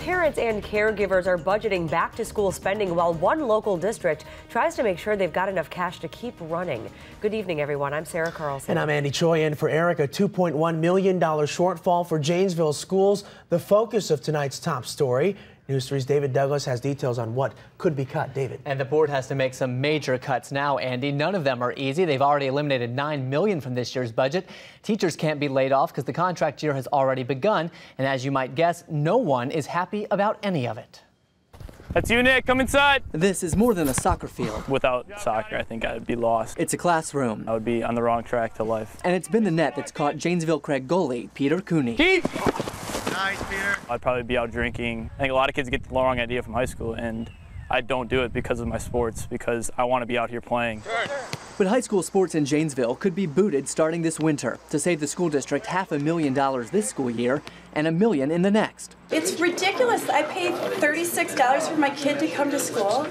parents and caregivers are budgeting back to school spending while one local district tries to make sure they've got enough cash to keep running. Good evening, everyone. I'm Sarah Carlson. And I'm Andy Choi in for Eric. A $2.1 million shortfall for Janesville schools, the focus of tonight's top story. News 3's David Douglas has details on what could be cut. David. And the board has to make some major cuts now, Andy. None of them are easy. They've already eliminated $9 million from this year's budget. Teachers can't be laid off because the contract year has already begun. And as you might guess, no one is happy about any of it. That's you, Nick. Come inside. This is more than a soccer field. Without soccer, I think I'd be lost. It's a classroom. I would be on the wrong track to life. And it's been the net that's caught Janesville Craig goalie Peter Cooney. Keith! Nice, Peter. I'd probably be out drinking. I think a lot of kids get the wrong idea from high school, and I don't do it because of my sports, because I want to be out here playing. But high school sports in Janesville could be booted starting this winter to save the school district $500,000 this school year and $1 million in the next. It's ridiculous. I paid $36 for my kid to come to school.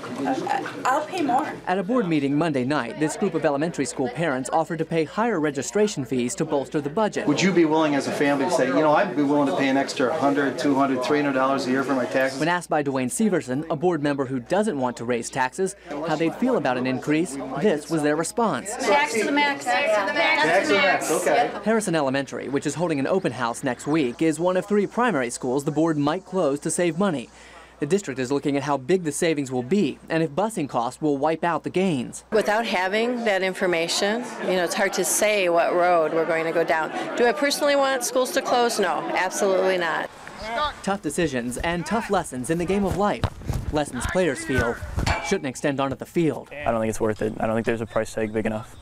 I'll pay more. At a board meeting Monday night, this group of elementary school parents offered to pay higher registration fees to bolster the budget. Would you be willing as a family to say, you know, I'd be willing to pay an extra $100, $200, $300 a year for my taxes? When asked by Dwayne Severson, a board member who doesn't want to raise taxes, how they'd feel about an increase, this was their response. Tax to the max. Tax to the max, okay. Harrison Elementary, which is holding an open house next week, is one of 3 primary schools the board might close to save money. The district is looking at how big the savings will be and if busing costs will wipe out the gains. Without having that information, it's hard to say what road we're going to go down. Do I personally want schools to close? No, absolutely not. Tough decisions and tough lessons in the game of life. Lessons players feel shouldn't extend onto the field. I don't think it's worth it. I don't think there's a price tag big enough.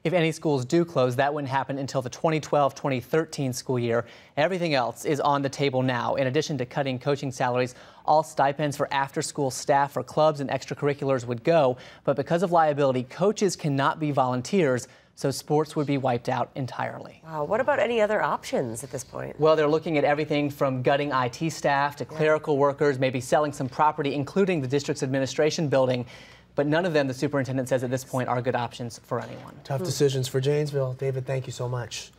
If any schools do close, that wouldn't happen until the 2012-2013 school year. Everything else is on the table now. In addition to cutting coaching salaries, all stipends for after-school staff for clubs and extracurriculars would go. But because of liability, coaches cannot be volunteers, so sports would be wiped out entirely. Wow, what about any other options at this point? Well, they're looking at everything from gutting IT staff to clerical workers, maybe selling some property, including the district's administration building. But none of them, the superintendent says at this point, are good options for anyone. Tough decisions for Janesville. David, thank you so much.